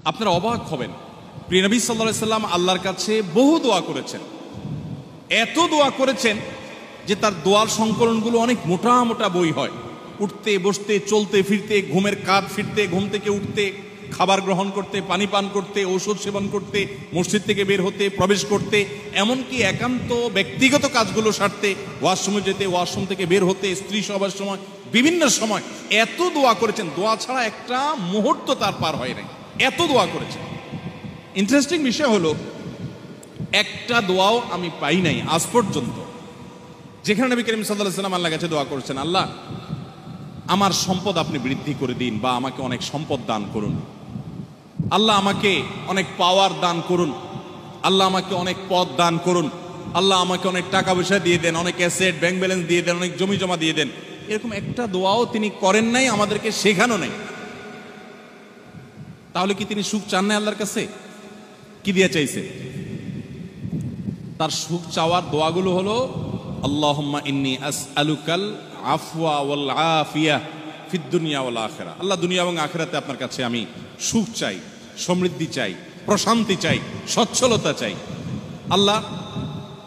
আপনারা অবাক হবেন, প্রিয় নবী সাল্লাল্লাহু আলাইহি সাল্লাম আল্লাহর কাছে বহু দোয়া করেছেন। এত দোয়া করেছেন যে তার দোয়ার সংকলনগুলো অনেক মোটা মোটা বই হয়। উঠতে বসতে, চলতে ফিরতে, ঘুমের কাজ ফিরতে, ঘুম থেকে উঠতে, খাবার গ্রহণ করতে, পানি পান করতে, ঔষধ সেবন করতে, মসজিদ থেকে বের হতে, প্রবেশ করতে, এমনকি একান্ত ব্যক্তিগত কাজগুলো সারতে, ওয়াশরুমে যেতে, ওয়াশরুম থেকে বের হতে, স্ত্রী সবার সময়, বিভিন্ন সময় এত দোয়া করেছেন। দোয়া ছাড়া একটা মুহূর্ত তার পার হয় নাই, এত দোয়া করেছেন। ইন্টারেস্টিং বিষয় হলো, একটা দোয়াও আমি পাই নাই আজ পর্যন্ত যেখানে নবী করিম সাল্লাল্লাহু আলাইহি ওয়াসাল্লাম আল্লাহর কাছে দোয়া করেছেন, আল্লাহ আমার সম্পদ আপনি বৃদ্ধি করে দিন, বা আমাকে অনেক সম্পদ দান করুন, আল্লাহ আমাকে অনেক পাওয়ার দান করুন, আল্লাহ আমাকে অনেক পদ দান করুন, আল্লাহ আমাকে অনেক টাকা পয়সা দিয়ে দেন, অনেক অ্যাসেট ব্যাংক ব্যালেন্স দিয়ে দেন, অনেক জমি জমা দিয়ে দেন। এরকম একটা দোয়াও তিনি করেন নাই, আমাদেরকে শেখানো নাই। তাহলে কি তিনি সুখ চান নাই আল্লাহর কাছে? কি দিয়ে চাইছে? তার সুখ চাওয়ার দোয়াগুলো হলো, আল্লাহুম্মা ইন্নী আসআলুকাল আফওয়া ওয়াল আফিয়া ফিদ দুনিয়া ওয়াল আখিরা। আল্লাহ, দুনিয়া এবং আখিরাতে আপনার কাছে আমি সুখ চাই, সমৃদ্ধি চাই, প্রশান্তি চাই, সচ্ছলতা চাই। আল্লাহ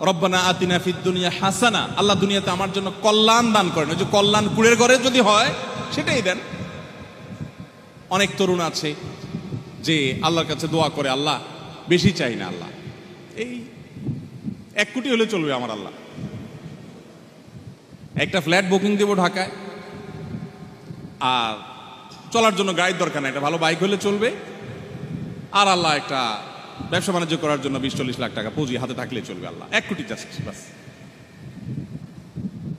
রব্বানা আতিনা ফিদ দুনিয়া হাসানা, আল্লাহ দুনিয়াতে আমার জন্য কল্যাণ দান করেন। ওই যে কল্যাণ কুড়ের ঘরে যদি হয় সেটাই দেন। অনেক তরুণ আছে যে আল্লাহর কাছে দোয়া করে, আল্লাহ বেশি চাই না, আল্লাহ এই 1 কোটি হলে চলবে আমার, আল্লাহ একটা ফ্ল্যাট বুকিং দেবো ঢাকায়, আর চলার জন্য গাড়ির দরকার না, একটা ভালো বাইক হলে চলবে, আর আল্লাহ একটা ব্যবসা বাণিজ্য করার জন্য 20-40 লাখ টাকা পুঁজি হাতে থাকলে চলবে, আল্লাহ 1 কোটি জাস্ট বাস।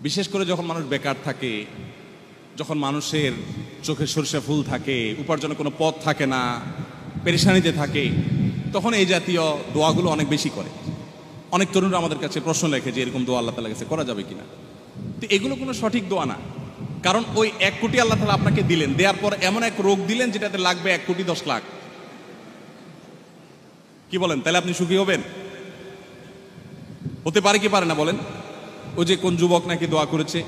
বিশেষ করে যখন মানুষ বেকার থাকে, যখন মানুষের চোখে সরষে ফুল থাকে, উপার্জনের কোনো পথ থাকে না, পেরেশানিতে থাকে, তখন এই জাতীয় দোয়াগুলো অনেক বেশি করে। অনেক তরুণরা আমাদের কাছে প্রশ্ন লেখে যে এরকম দোয়া আল্লাহ তাআলার কাছে করা যাবে কিনা। তো এগুলো কোনো সঠিক দোয়া না, কারণ ওই 1 কোটি আল্লাহ তাআলা আপনাকে দিলেন, দেওয়ার পর এমন এক রোগ দিলেন যেটাতে লাগবে 1 কোটি 10 লাখ। কি বলেন, তাহলে আপনি সুখী হবেন? হতে পারে কি পারে না বলেন? ওই যে কোন যুবক নাকি দোয়া করেছে,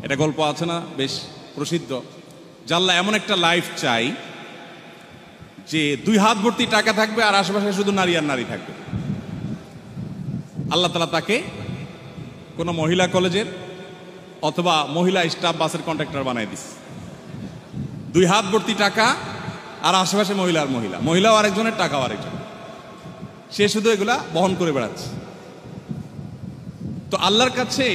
এটা গল্প আছে না, বেশ প্রসিদ্ধ, যে আল্লাহ এমন একটা লাইফ চাই যে 2 হাত ভর্তি টাকা থাকবে আর আশেপাশে শুধু নারী আর নারী থাকবে। আল্লাহ তাআলা তাকে কোনো মহিলা কলেজের অথবা মহিলা স্টাফ বাসের কন্ট্রাক্টর বানাই দিস। 2 হাত ভর্তি টাকা আর আশেপাশে মহিলা আর মহিলা, মহিলাও আরেকজনের, টাকাও আরেকজন, সে শুধু এগুলা বহন করে বেড়াচ্ছে। তো আল্লাহর কাছে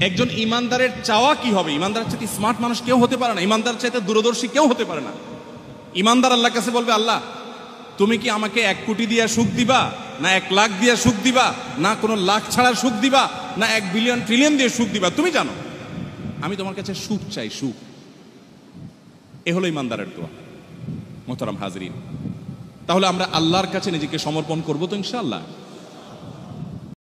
একজন ইমানদারের চাওয়া কি হবে? ইমানদারের চাইতে স্মার্ট মানুষ কেউ হতে পারে না, ইমানদারের চাইতে দূরদর্শী কেউ হতে পারে না। ইমানদার আল্লাহর কাছে বলবে, আল্লাহ তুমি কি আমাকে 1 কোটি দিয়ে সুখ দিবা, না 1 লাখ দিয়ে সুখ দিবা, না কোনো লাখ ছাড়া সুখ দিবা, না 1 বিলিয়ন ট্রিলিয়ন দিয়ে সুখ দিবা, তুমি জানো, আমি তোমার কাছে সুখ চাই, সুখ। এ হলো ইমানদারের দোয়া। মোহতারাম হাজরিন, তাহলে আমরা আল্লাহর কাছে নিজেকে সমর্পণ করবো তো ইনশাআল্লাহ।